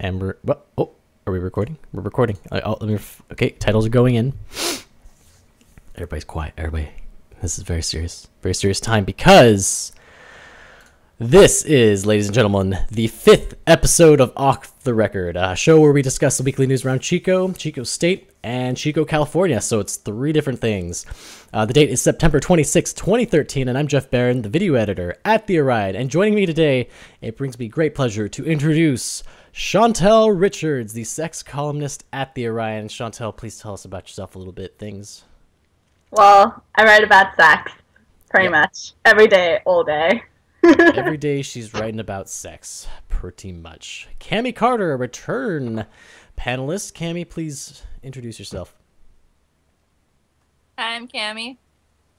And are we recording? We're recording. Okay, titles are going in. Everybody's quiet. Everybody. This is very serious time because this is, ladies and gentlemen, the 5th episode of Off the Record, a show where we discuss the weekly news around Chico State, and Chico, California. So it's 3 different things. The date is September 26, 2013, and I'm Jeff Barron, the video editor at the Orion. And joining me today, it brings me great pleasure to introduce Chantal Richards, the sex columnist at the Orion. Chantal, please tell us about yourself a little bit. Things. Well, I write about sex, pretty much, every day, all day. Every day she's writing about sex, pretty much. Cammi Carter, a return panelist. Cammi, please introduce yourself. Hi, I'm Cammi.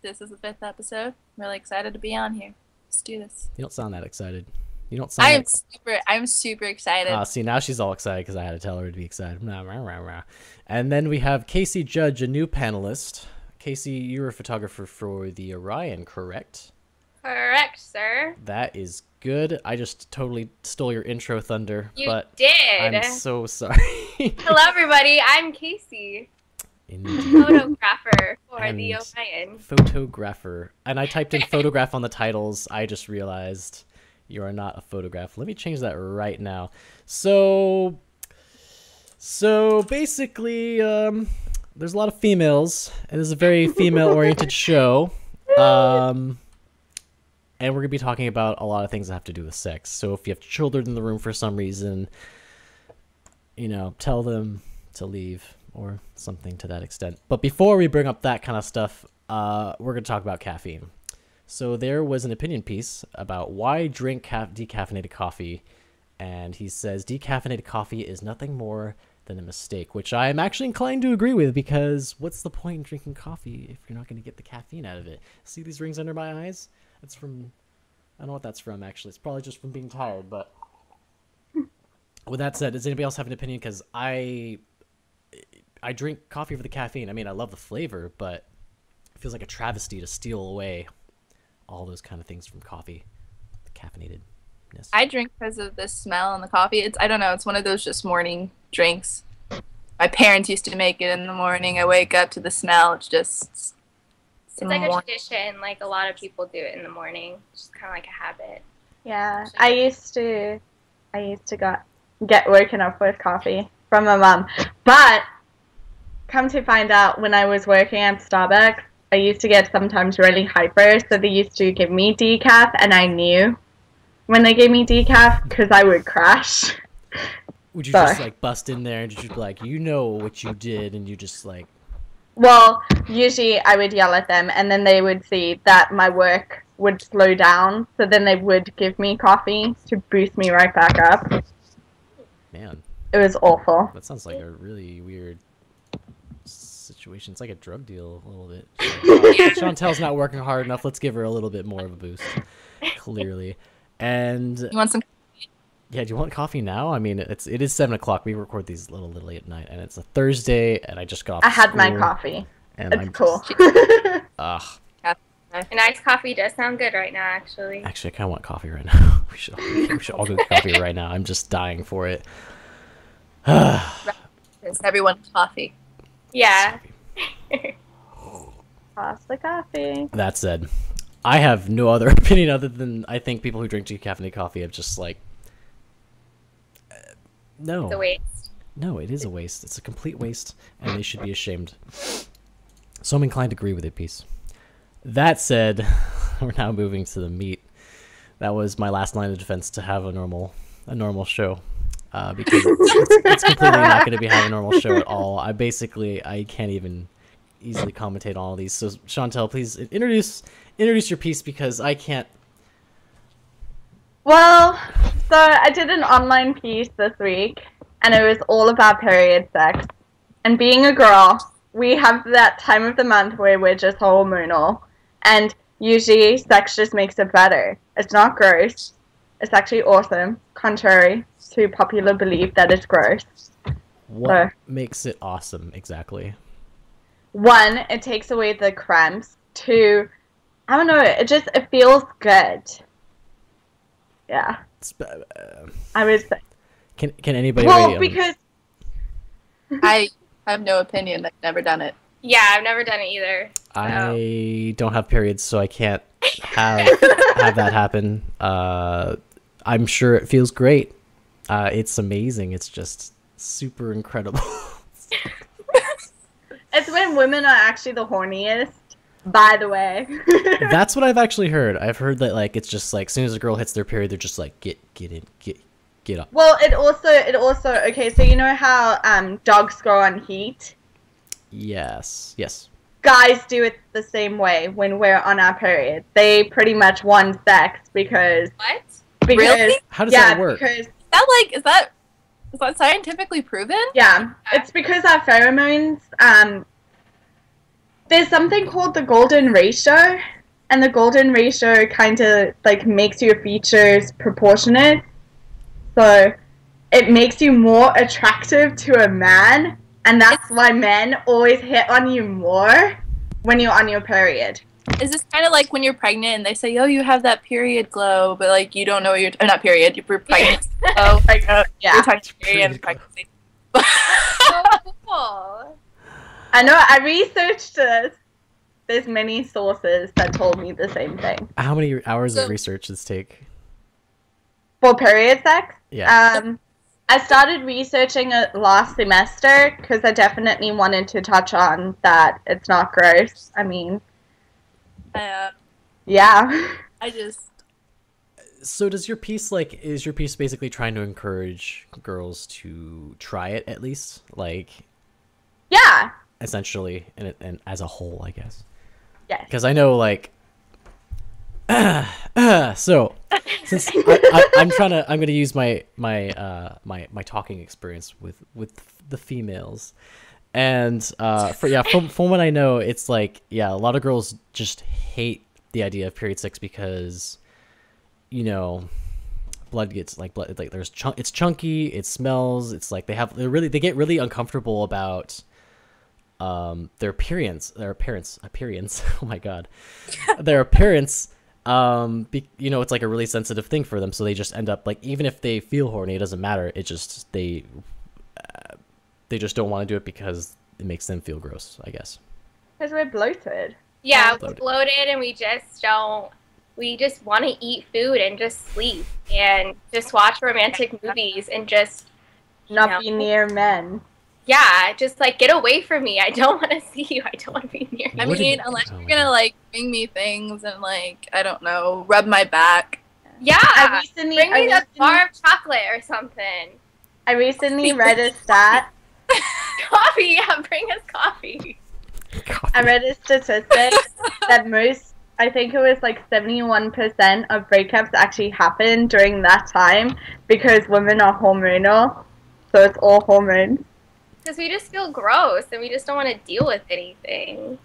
This is the 5th episode. I'm really excited to be on here. Let's do this. You don't sound that excited. You don't sound. I'm super excited. See, now she's all excited because I had to tell her to be excited. And then we have Kasey Judge, a new panelist. Kasey, you're a photographer for the Orion, correct? Correct, sir. That is good. I just totally stole your intro thunder. You did. I'm so sorry. Hello, everybody. I'm Kasey, Indeed. photographer for the Orion. Photographer. And I typed in photograph on the titles. I just realized you are not a photograph. Let me change that right now. So basically, there's a lot of females, and this is a very female-oriented show. And we're going to be talking about a lot of things that have to do with sex. So if you have children in the room for some reason, you know, tell them to leave or something to that extent. But before we bring up that kind of stuff, we're going to talk about caffeine. So there was an opinion piece about why drink decaffeinated coffee. And he says decaffeinated coffee is nothing more than a mistake, which I am actually inclined to agree with, because what's the point in drinking coffee if you're not going to get the caffeine out of it? See these rings under my eyes? That's from, I don't know what that's from, actually. It's probably just from being tired, but with that said, does anybody else have an opinion? Because I drink coffee for the caffeine. I mean, I love the flavor, but it feels like a travesty to steal away all those kind of things from coffee, the caffeinatedness. I drink because of the smell and the coffee. I don't know, it's one of those just morning drinks. My parents used to make it in the morning. I wake up to the smell. It's like a tradition, like a lot of people do it in the morning. It's just kind of like a habit. Yeah, I used to get woken up with coffee from my mom. But come to find out, when I was working at Starbucks, I used to get sometimes really hyper, so they used to give me decaf, and I knew when they gave me decaf because I would crash. Would you just like bust in there and just be like, you know what you did, and you just like... Well, usually I would yell at them, and then they would see that my work would slow down, so then they would give me coffee to boost me right back up. Man. It was awful. That sounds like a really weird situation. It's like a drug deal a little bit. Chantal's not working hard enough. Let's give her a little bit more of a boost, clearly. And... You want some? Yeah, do you want coffee now? I mean, it is 7 o'clock. We record these a little late at night, and it's a Thursday, and I just got off I had school, my coffee. And it's cool. Ugh. An iced coffee does sound good right now, actually. Actually, I kind of want coffee right now. We should all go get coffee right now. I'm just dying for it. Everyone's coffee. Yeah. Pass the coffee. That said, I have no other opinion other than I think people who drink decaffeinated coffee have just like... No. It's a waste. No, it is a waste. It's a complete waste, and they should be ashamed. So I'm inclined to agree with your piece. That said, we're now moving to the meat. That was my last line of defense to have a normal show, because it's completely not going to be having a normal show at all. I can't even easily commentate on all these. So Chantal, please introduce your piece, because I can't. Well, so I did an online piece this week, and it was all about period sex. And being a girl, we have that time of the month where we're just hormonal, and usually sex just makes it better. It's not gross. It's actually awesome, contrary to popular belief that it's gross. What makes it awesome, exactly? 1, it takes away the cramps. 2, I don't know, it feels good. Yeah. I would say. Can anybody? Well, because I have no opinion. I've never done it. Yeah, I've never done it either. I don't have periods, so I can't have that happen. I'm sure it feels great. It's amazing. It's just super incredible. it's when women are actually the horniest. By the way. That's what I've actually heard. I've heard that like it's just like as soon as a girl hits their period, they're just like get in, get up. Well, it also okay. So you know how dogs go on heat. Yes. Guys do it the same way when we're on our period. They pretty much want sex because. What? Because, really? How does that work? Because, Is that scientifically proven? Yeah, it's because our pheromones. There's something called the golden ratio, and the golden ratio kind of like makes your features proportionate. So it makes you more attractive to a man, and that's why men always hit on you more when you're on your period. Is this kind of like when you're pregnant and they say, "Oh, you have that period glow," but like you don't know you're not period. You're pregnant. Oh, Yeah. you're talking period and pregnancy. So cool. I know. I researched this. There's many sources that told me the same thing. How many hours of research does this take? For period sex? Yeah. I started researching it last semester because I definitely wanted to touch on that it's not gross. I mean, yeah. I just. So does your piece is your piece basically trying to encourage girls to try it at least, like? Yeah. Essentially, and as a whole, I guess. Yes. Because I know, like, so since I'm gonna use my talking experience with the females, and from what I know, it's like a lot of girls just hate the idea of period sex because, blood gets like it's chunky, it smells, it's like they get really uncomfortable about their appearance. Oh my god, their appearance. It's like a really sensitive thing for them, so they just end up like, even if they feel horny, it doesn't matter. It just they just don't want to do it because it makes them feel gross, I guess. Because we're bloated. Yeah, we're bloated, and we just want to eat food and just sleep and just watch romantic movies and just not be near men. Yeah, just like get away from me. I don't want to see you. I don't want to be near you. I mean, unless you're gonna like bring me things and like, I don't know, rub my back. Yeah, bring me a bar of chocolate or something. I recently read a stat. Coffee, yeah, bring us coffee. I read a statistic that I think it was like 71% of breakups actually happen during that time because women are hormonal, so it's all hormones. Because we just feel gross and we just don't want to deal with anything,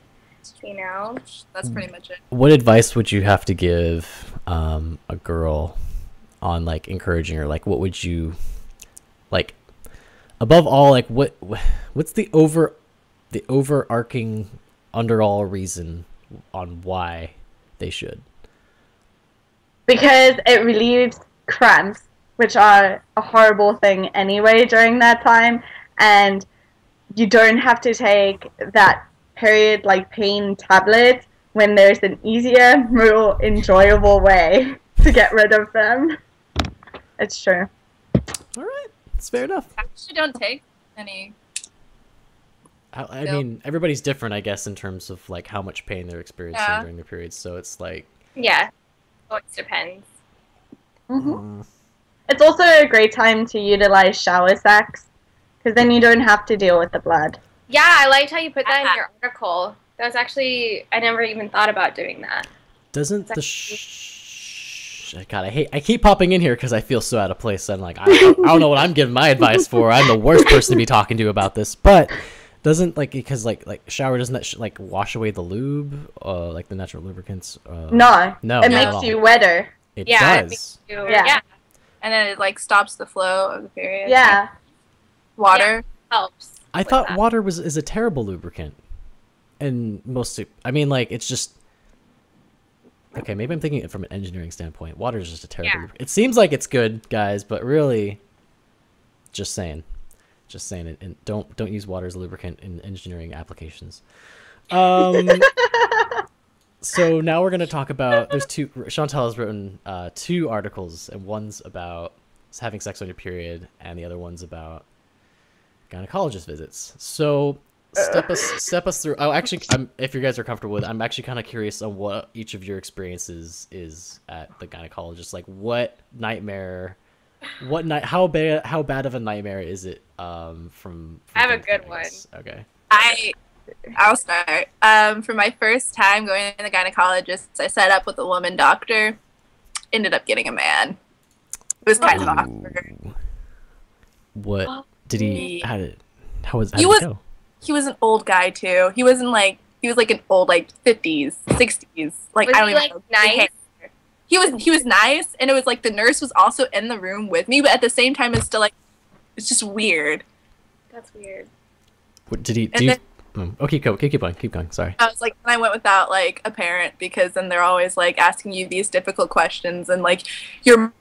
That's pretty much it. What advice would you have to give a girl on like encouraging her? Like, what would you like? Above all, like what's the overarching underall reason on why they should? Because it relieves cramps, which are a horrible thing anyway during that time. And you don't have to take that period like pain tablet when there's an easier, more enjoyable way to get rid of them. It's true. All right, it's fair enough. I actually don't take any. I mean, everybody's different, I guess, in terms of like how much pain they're experiencing during their periods. So it's like, yeah, it depends. Mm-hmm. It's also a great time to utilize shower sex. Because then you don't have to deal with the blood. Yeah, I liked how you put that in your article. That was actually, I never even thought about doing that. Doesn't the God, I keep popping in here because I feel so out of place. I'm like, I don't know what I'm giving my advice for. I'm the worst person to be talking to about this. But doesn't because shower, doesn't that like wash away the lube, like the natural lubricants? No, it not makes you wetter. It does. Yeah, and then it like stops the flow of the period. Yeah. Water helps. I thought water is a terrible lubricant, and it's just okay. Maybe I'm thinking it from an engineering standpoint. Water is just a terrible lubricant. It seems like it's good, guys, but really, Just saying. Just saying it. And don't use water as a lubricant in engineering applications. So now we're going to talk about, Chantal has written 2 articles, and one's about having sex on your period, and the other one's about gynecologist visits. So step us through. Oh, actually, if you guys are comfortable with it, I'm actually kind of curious on what each of your experiences is at the gynecologist. Like, what nightmare, how bad of a nightmare is it? From I have a good one. Okay. I'll start. For my first time going to the gynecologist, I set up with a woman doctor. Ended up getting a man. It was kind of awkward. What did he? How was it go? He was an old guy too. He was like an old 50s, 60s. Like, was I don't he, even know. nice? He was nice, and it was like the nurse was also in the room with me, but at the same time, it's still it's just weird. That's weird. What did he? Okay, keep going. Sorry. I was I went without a parent, because then they're always asking you these difficult questions, and your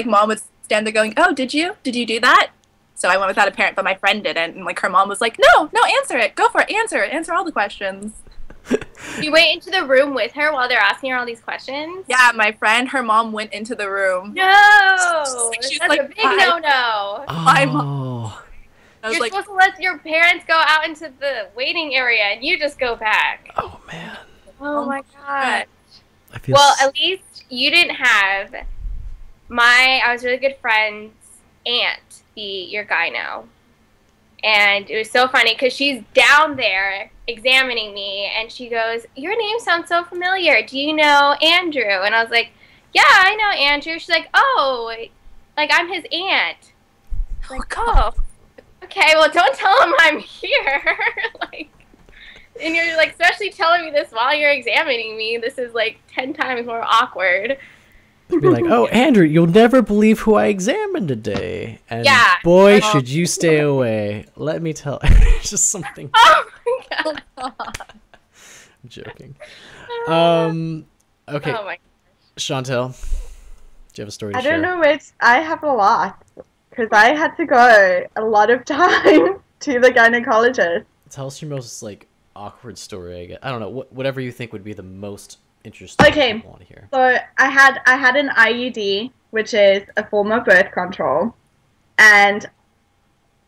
mom would stand there going, "Oh, did you do that?" So I went without a parent, but my friend didn't, and her mom was like, "No, answer it, go for it, answer all the questions." You went into the room with her while they're asking her all these questions? Yeah, my friend, her mom went into the room. No, She's that's a big no-no. My mom. You're supposed to let your parents go out into the waiting area, and you just go back. Oh man. Oh my god. Well, at least you didn't have I was really good friend's aunt be your gyno. And it was so funny because she's down there examining me, and she goes, "Your name sounds so familiar. Do you know Andrew?" And I was like, "Yeah, I know Andrew." She's like, "Oh, I'm his aunt." Oh. Okay, well, don't tell him I'm here. And you're especially telling me this while you're examining me. This is 10 times more awkward. They'd be like, "Oh, Andrew, you'll never believe who I examined today." And yeah, boy, should you stay away. Let me tell it's just something. Oh my god. I'm joking. Okay. Oh my gosh. Chantal, do you have a story to share? I don't know I have a lot. Because I had to go a lot of time to the gynecologist. Tell us your most awkward story. I guess. I don't know. Whatever you think would be the most interesting. Okay. I want to hear. So I had an IUD, which is a form of birth control, and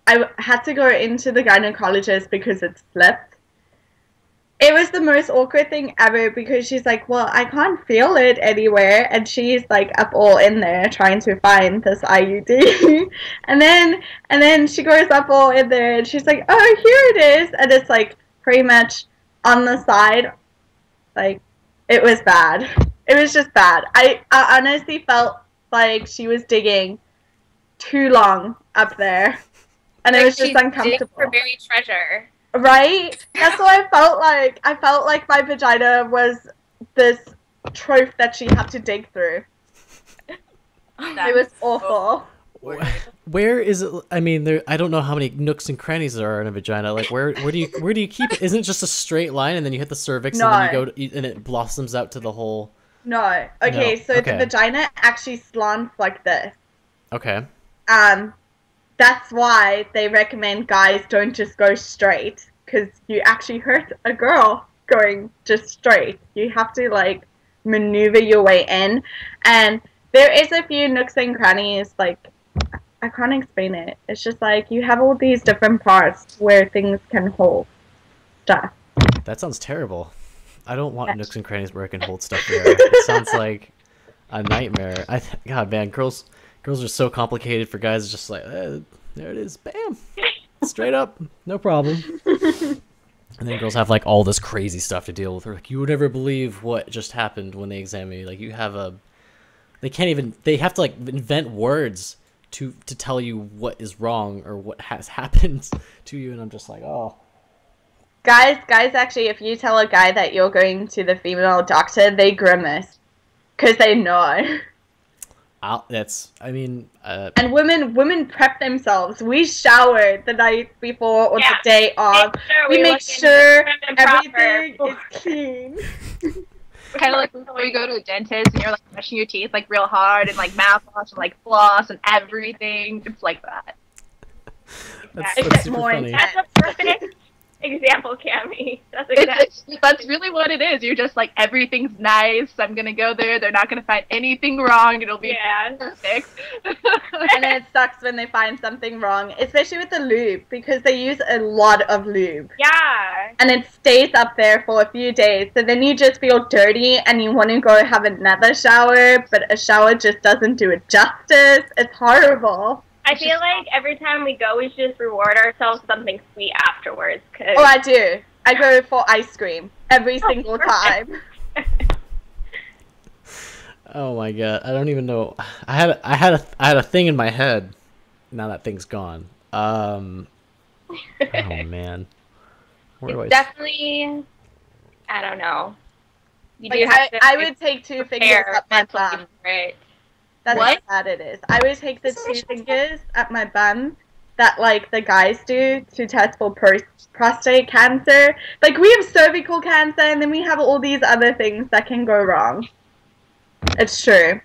I had to go into the gynecologist because it slipped. It was the most awkward thing ever because she's like, "Well, I can't feel it anywhere," and she's up all in there trying to find this IUD, and then she goes up all in there and she's like, "Oh, here it is," and it's pretty much on the side. It was bad. It was just bad. I honestly felt like she was digging too long up there, and it was just uncomfortable. For buried treasure. Right? That's what I felt like. I felt like my vagina was this trove that she had to dig through. It was awful. Where is it? I mean, I don't know how many nooks and crannies there are in a vagina. Where do you keep it? Isn't it just a straight line, and then you hit the cervix, No. and then and it blossoms out to the whole? No. Okay, so the vagina actually slants like this. Okay. That's why they recommend guys don't just go straight, because you actually hurt a girl going just straight. You have to maneuver your way in, and there is a few nooks and crannies. I can't explain it. It's just you have all these different parts where things can hold stuff. That sounds terrible. I don't want nooks and crannies where I can hold stuff there. It sounds like a nightmare. God, man, girls are so complicated. For guys, it's just there it is, bam, straight up, no problem. And then girls have all this crazy stuff to deal with. They're you would never believe what just happened when they examine you. You have they can't even. They have to invent words to tell you what is wrong or what has happened to you. And I'm just oh. Guys, actually, if you tell a guy that you're going to the female doctor, they grimace because they know. And women prep themselves. We shower the night before or the day of. We make sure everything is clean. Kind of like before you go to a dentist and you're like brushing your teeth like real hard and like mouthwash and like floss and everything. It's like that. That's super more funny. intense. That's a perfect example, Cammy. That's exactly. That's really what it is. You're just like, everything's nice. I'm gonna go there. They're not gonna find anything wrong. It'll be perfect. And then it sucks when they find something wrong, especially with the lube, because they use a lot of lube. Yeah. And it stays up there for a few days, so then you just feel dirty and you want to go have another shower, but a shower just doesn't do it justice. It's horrible. I feel like every time we go, we should just reward ourselves with something sweet afterwards. Cause Oh, I do. I go for ice cream every single perfect. time. Oh my god, I don't even know. I had a thing in my head. Now that thing's gone. Oh man. Where do It's definitely, I don't know. You do Like, have to I would take 2 fingers prepare up my mentally bum. for it. That's What? how bad it is. I would take the 2 fingers at my bum that, like, the guys do to test for prostate cancer. Like, we have cervical cancer, and then we have all these other things that can go wrong. It's true.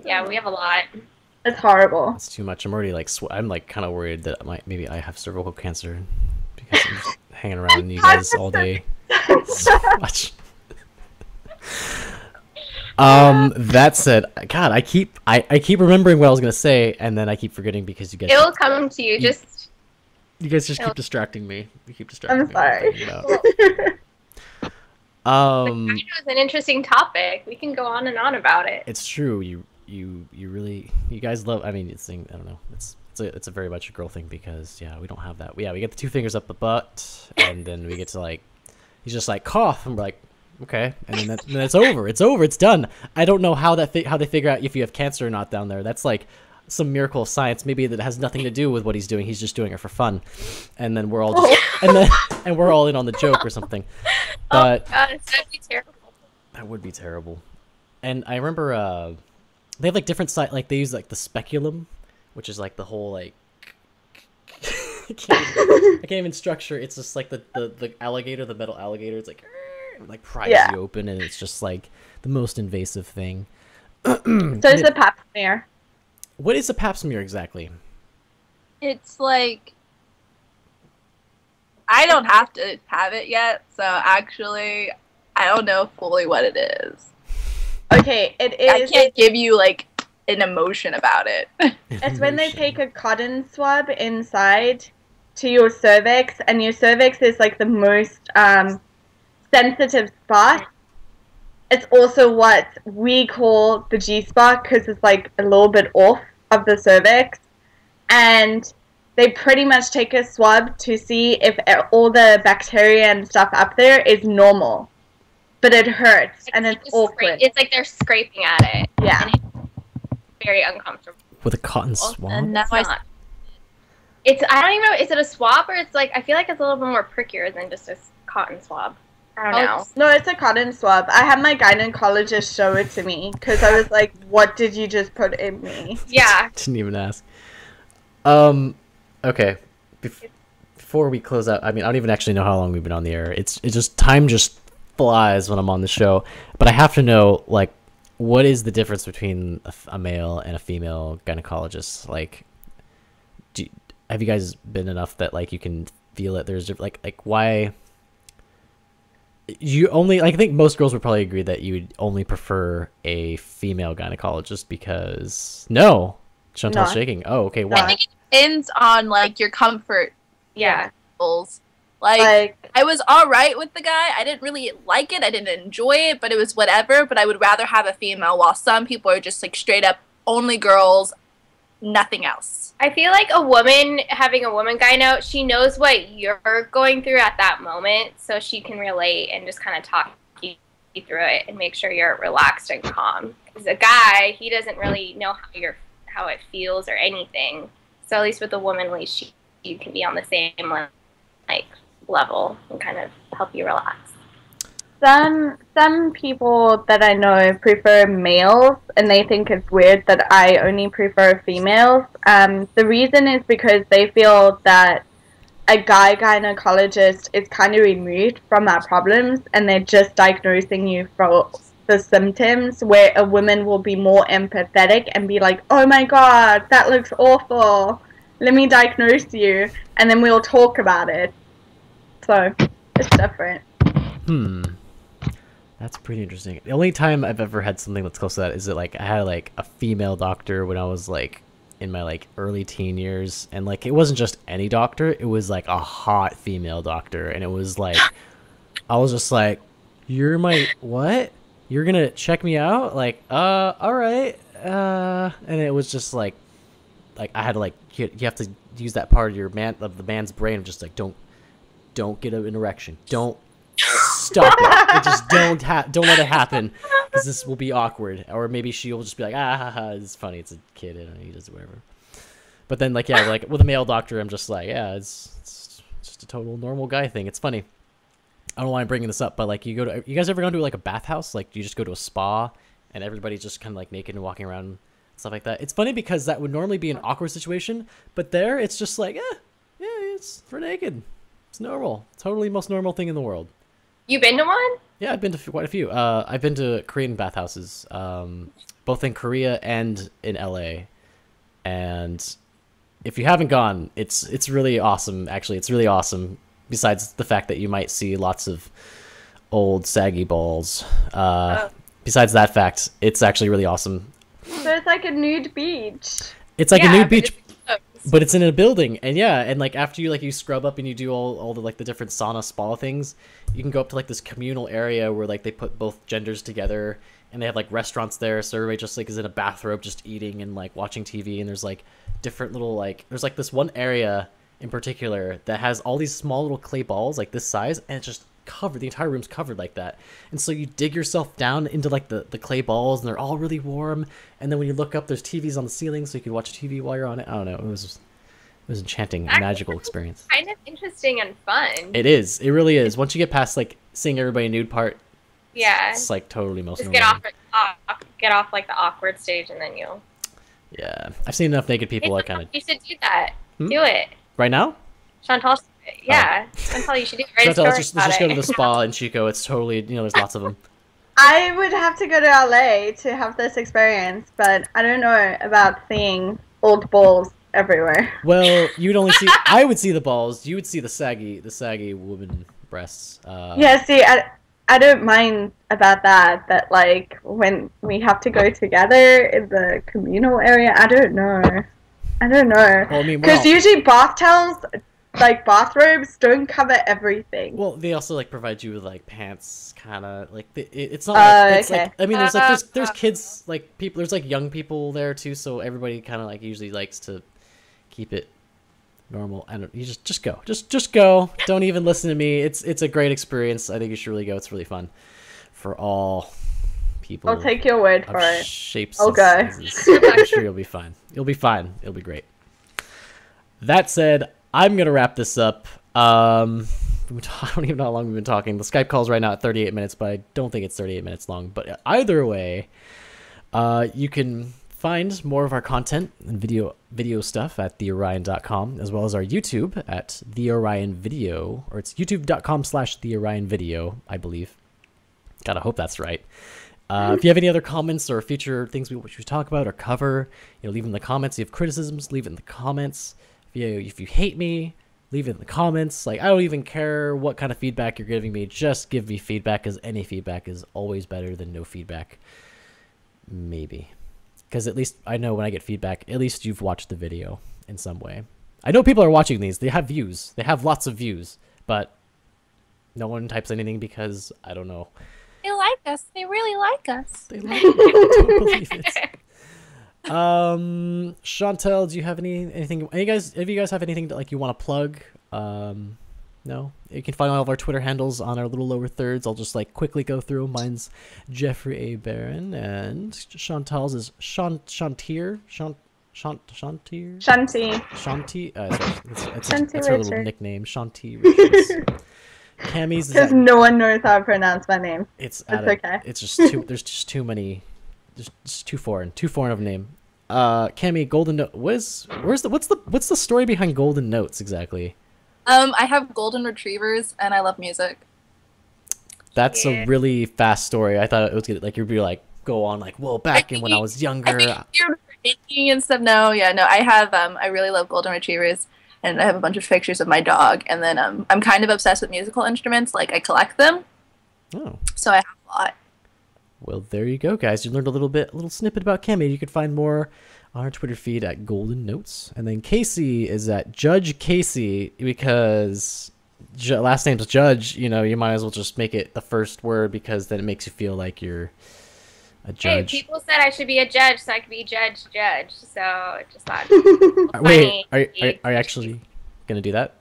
Yeah, we have a lot. It's horrible. It's too much. I'm already like I'm like kind of worried that maybe I have cervical cancer because I'm just hanging around you guys all day so much. That said, God, I keep remembering what I was gonna say, and then I keep forgetting because you guys It will come to you. you guys just keep distracting me. You keep distracting I'm me. sorry. I know it's an interesting topic. We can go on and on about it. It's true. You really, you guys love. I mean, I don't know. It's a very much a girl thing because we don't have that. We get the 2 fingers up the butt, and then we get to like, he's just like cough, and we're like, okay, and then it's over. It's done. I don't know how how they figure out if you have cancer or not down there. That's like some miracle of science. Maybe that has nothing to do with what he's doing. He's just doing it for fun, and then we're all just, and we're all in on the joke or something. But oh God, that'd be terrible. that would be terrible. And I remember they have like different like they use like the speculum, which is like the whole like I can't even structure. It's just like the alligator, the metal alligator. It's like pries you open, and it's just like the most invasive thing. So it's a pap smear. What is a pap smear exactly? It's like, I don't have to have it yet, so actually, I don't know fully what it is. Okay, it is. I can't give you like an emotion about it. It's when they take a cotton swab inside to your cervix, and your cervix is like the most sensitive spot. It's also what we call the G spot because it's like a little bit off of the cervix, and they pretty much take a swab to see if all the bacteria and stuff up there is normal, but it hurts and it's awkward. It's like they're scraping at it. Yeah. And it's very uncomfortable. With a cotton swab? And now It's not. I don't even know. Is it a swab or it's like, I feel like it's a little bit more prickier than just a cotton swab. I don't know. No, it's a cotton swab. I had my gynecologist show it to me because I was like, "What did you just put in me?" Yeah. Didn't even ask. Okay. Before we close out, I mean, I don't even actually know how long we've been on the air. It's just time just flies when I'm on the show. But I have to know, like, what is the difference between a male and a female gynecologist? Like, have you guys been enough that like you can feel it? There's like why? You only, I think most girls would probably agree that you would only prefer a female gynecologist because Chantal's shaking. Oh, okay. Why? I think it depends on like your comfort Yeah. levels. Like, I was all right with the guy. I didn't really like it. I didn't enjoy it, but it was whatever. But I would rather have a female, while some people are just like straight up only girls, nothing else. I feel like having a woman gyno, she knows what you're going through at that moment, so she can relate and just kind of talk you through it and make sure you're relaxed and calm. Because a guy, he doesn't really know how it feels or anything. So at least with a woman, at least you can be on the same like level and kind of help you relax. Some people that I know prefer males, and they think it's weird that I only prefer females. The reason is because they feel that a guy gynecologist is kind of removed from our problems and they're just diagnosing you for the symptoms, where a woman will be more empathetic and be like, oh my god, that looks awful, let me diagnose you, and then we'll talk about it. So it's different. That's pretty interesting. The only time I've ever had something that's close to that is that, like, I had like a female doctor when I was like in my like early teen years, and like it wasn't just any doctor, it was like a hot female doctor, and it was like I was just like, you're my what? You're gonna check me out? Like, all right. And it was just like I had to like you have to use that part of the man's brain of just like don't get an erection. Don't stop it. It just don't let it happen, because this will be awkward. Or maybe she'll just be like, it's funny, it's a kid, and he does whatever. But then like with a male doctor, I'm just like, yeah, it's just a total normal guy thing. It's funny. I don't know why I'm bringing this up, but like you guys ever gone to like a bathhouse? Like you just go to a spa and everybody's just kind of like naked and walking around and stuff like that. It's funny because that would normally be an awkward situation, but there it's just like, yeah, it's for naked. It's normal. Totally most normal thing in the world. You been to one? Yeah, I've been to quite a few. I've been to Korean bathhouses, both in Korea and in LA. And if you haven't gone, it's really awesome. Actually, it's really awesome. Besides the fact that you might see lots of old saggy balls. Besides that fact, it's actually really awesome. So it's like a nude beach. It's like a nude beach. But it's in a building, and yeah, and like after you scrub up and you do all the like the different sauna spa things, you can go up to like this communal area where like they put both genders together, and they have like restaurants there, so everybody just like is in a bathrobe just eating and like watching TV, and there's like different little like there's like this one area in particular that has all these small little clay balls like this size, and it's just covered, the entire room's covered like that, and so you dig yourself down into like the clay balls, and they're all really warm, and then when you look up there's TVs on the ceiling so you can watch TV while you're on it. I don't know, it was enchanting, a magical experience. Kind of interesting and fun. It really is. Once you get past like seeing everybody nude part, yeah, it's like totally most just normal. get off like the awkward stage, and then you'll I've seen enough naked people. I kind of you should do that. Do it right now. Chantal, Chantal, you should do it. Chantal, let's just go to the spa in Chico. It's totally, there's lots of them. I would have to go to LA to have this experience, but I don't know about seeing old balls everywhere. Well, you'd only see, I would see the balls. You would see the saggy woman breasts. Yeah, see, I don't mind about that, but like when we have to go together in the communal area, I don't know. Well, I mean, because usually bath towels, like bathrobes, don't cover everything. Well, they also like provide you with like pants, kind of like it's not. Like, it's okay. like, I mean, there's kids, like people, there's like young people there too, so everybody kind of like usually likes to keep it normal. And you just go, just go. Don't even listen to me. It's a great experience. I think you should really go. It's really fun for all people. I'll take your word for it. Shapes. I'll go. I'm sure you'll be fine. You'll be fine. It'll be great. That said, I'm gonna wrap this up. I don't even know how long we've been talking. The Skype call's right now at 38 minutes, but I don't think it's 38 minutes long. But either way, you can find more of our content and video stuff at theorion.com, as well as our YouTube at The Orion Video, or it's youtube.com/theorionvideo, I believe. Gotta hope that's right. If you have any other comments or future things we should talk about or cover, leave in the comments. If you have criticisms, leave it in the comments. If you hate me, leave it in the comments. Like, I don't even care what kind of feedback you're giving me. Just give me feedback, because any feedback is always better than no feedback. Maybe. Because at least I know when I get feedback, at least you've watched the video in some way. I know people are watching these. They have views. They have lots of views. But no one types anything because, I don't know. They like us. They really like us. They like it. I don't believe it. Chantal, do you have anything? If you guys have anything that like you want to plug? No, you can find all of our Twitter handles on our little lower thirds. I'll just like quickly go through. Mine's Jeffrey A. Barron, and Chantal's is Shanti. That's her little nickname, Chantal Richards. Cammi's because no one knows how to pronounce my name. It's okay. It's just too. There's just too many. Just too foreign of a name. Cammi, Golden Note. What's the story behind Golden Notes exactly? I have golden retrievers, and I love music. That's a really fast story. I thought it was gonna, like, you'd be like, go on, like, well, back in when I was younger. And stuff. No, I have, I really love golden retrievers, and I have a bunch of pictures of my dog, and then, I'm kind of obsessed with musical instruments. Like, I collect them. Oh. So I have a lot. Well, there you go, guys. You learned a little snippet about Cammi. You can find more on our Twitter feed at Golden Notes. And then Kasey is at Judge Kasey, because last name's Judge. You know, you might as well just make it the first word, because then it makes you feel like you're a judge. Hey, people said I should be a judge, so I could be Judge. So I just thought. Wait, are you actually gonna do that?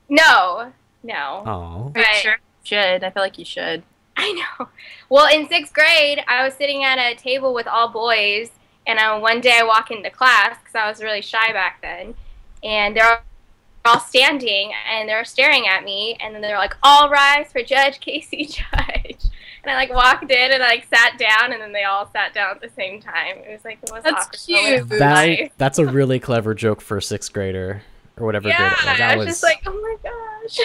No. Oh. But sure, you should. I feel like you should. I know. Well, in 6th grade, I was sitting at a table with all boys, and one day I walk into class, because I was really shy back then, and they're all standing, and they're staring at me, and then they're like, all rise for Judge Kasey Judge. And I, like, walked in, and I, like, sat down, and then they all sat down at the same time. It was, like, the most awkward moment of my life. That's a really clever joke for a 6th grader, or whatever grade it was. I was just like, oh my gosh.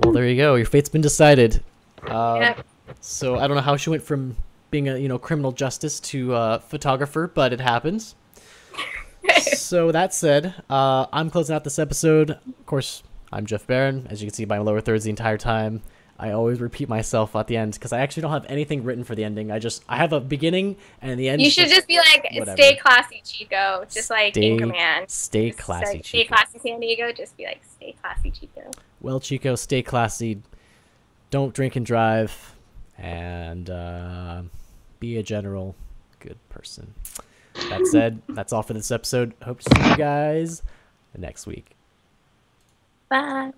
Well, there you go. Your fate's been decided. Yeah. So I don't know how she went from being a criminal justice to photographer, but it happens. So that said, I'm closing out this episode. Of course, I'm Jeff Barron. As you can see by my lower thirds the entire time, I always repeat myself at the end, because I actually don't have anything written for the ending. I have a beginning, and the end. You should just be like, whatever. Stay classy, Chico. Just like in command. Stay classy, Chico. Stay classy, San Diego. Just be like, stay classy, Chico. Well, Chico, stay classy. Don't drink and drive, and be a general good person. That said, that's all for this episode. Hope to see you guys next week. Bye.